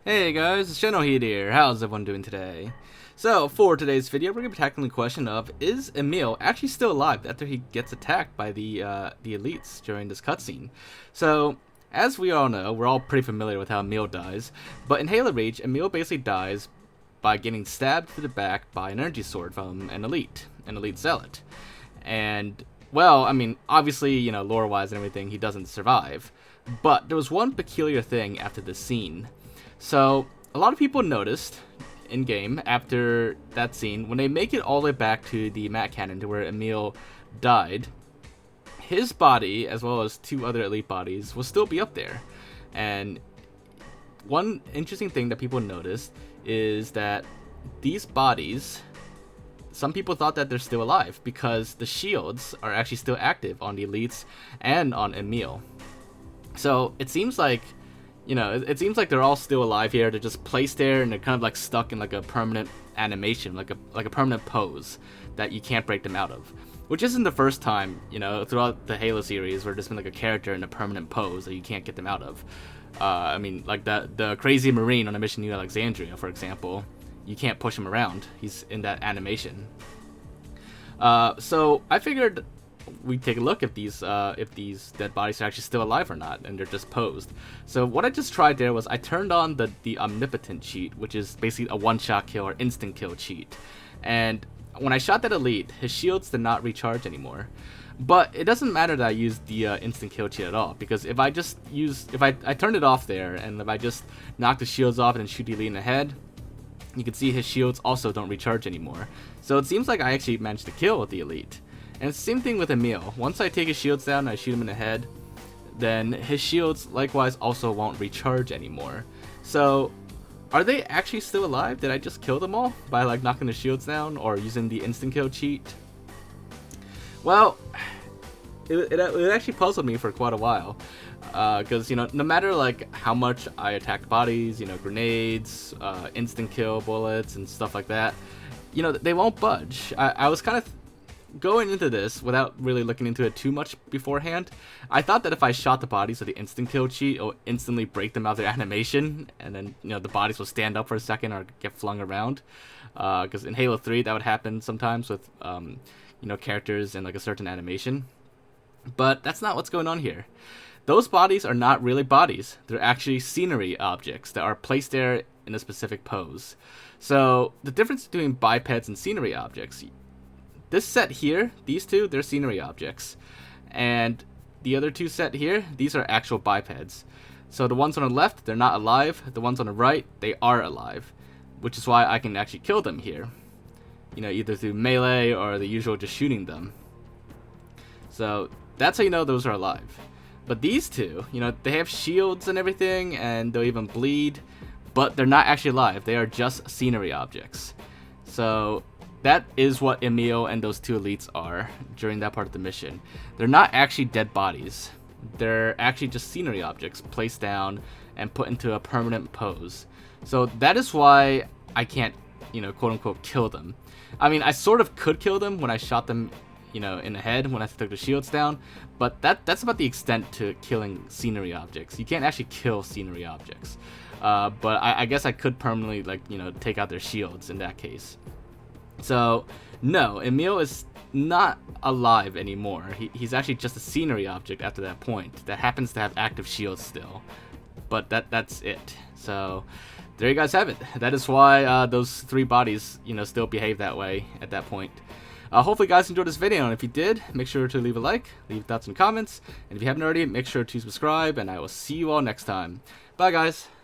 Hey guys, it's Generalkidd here. How's everyone doing today? So, for today's video, we're going to be tackling the question of, is Emile actually still alive after he gets attacked by the elites during this cutscene? So, as we all know, we're all pretty familiar with how Emile dies, but in Halo Reach, Emile basically dies by getting stabbed through the back by an energy sword from an elite zealot. And, well, I mean, obviously, you know, lore-wise and everything, he doesn't survive. But there was one peculiar thing after this scene. So, a lot of people noticed in-game after that scene, when they make it all the way back to the Matt Cannon to where Emile died, his body, as well as two other elite bodies, will still be up there. And one interesting thing that people noticed is that these bodies, some people thought that they're still alive because the shields are actually still active on the elites and on Emile. So, it seems like, you know, it seems like they're all still alive here. They're just placed there and they're kind of like stuck in like a permanent animation, like a permanent pose that you can't break them out of. Which isn't the first time, you know, throughout the Halo series where there's been like a character in a permanent pose that you can't get them out of. I mean, like the crazy Marine on a mission to Alexandria, for example, you can't push him around. He's in that animation. So I figured we take a look if these dead bodies are actually still alive or not, and they're just posed. So what I just tried there was I turned on the omnipotent cheat, which is basically a one-shot kill or instant kill cheat. And when I shot that elite, his shields did not recharge anymore. But it doesn't matter that I used the instant kill cheat at all, because if I just I turned it off there, and if I just knock the shields off and then shoot the elite in the head, you can see his shields also don't recharge anymore. So it seems like I actually managed to kill the elite. And it's the same thing with Emile. Once I take his shields down and I shoot him in the head, then his shields likewise also won't recharge anymore. So, are they actually still alive? Did I just kill them all by like knocking the shields down or using the instant kill cheat? Well, it actually puzzled me for quite a while. Because, you know, no matter like how much I attacked bodies, you know, grenades, instant kill bullets and stuff like that, you know, they won't budge. I was kind of going into this without really looking into it too much beforehand. I thought that if I shot the bodies with the instant kill cheat, it would instantly break them out of their animation, and then, you know, the bodies will stand up for a second or get flung around. Because in Halo 3 that would happen sometimes with, you know, characters in like a certain animation. But that's not what's going on here. Those bodies are not really bodies. They're actually scenery objects that are placed there in a specific pose. So the difference between bipeds and scenery objects, this set here, these two, they're scenery objects. And the other two set here, these are actual bipeds. So the ones on the left, they're not alive. The ones on the right, they are alive. Which is why I can actually kill them here. You know, either through melee or the usual just shooting them. So that's how you know those are alive. But these two, you know, they have shields and everything, and they'll even bleed. But they're not actually alive. They are just scenery objects. So that is what Emile and those two elites are during that part of the mission. They're not actually dead bodies. They're actually just scenery objects placed down and put into a permanent pose. So that is why I can't, you know, quote unquote kill them. I mean, I sort of could kill them when I shot them, you know, in the head when I took the shields down, but that's about the extent to killing scenery objects. You can't actually kill scenery objects. But I guess I could permanently, like, you know, take out their shields in that case. So, no, Emile is not alive anymore. He's actually just a scenery object after that point that happens to have active shields still. But that's it. So, there you guys have it. That is why those three bodies, you know, still behave that way at that point. Hopefully you guys enjoyed this video, and if you did, make sure to leave a like, leave thoughts and comments, and if you haven't already, make sure to subscribe, and I will see you all next time. Bye, guys.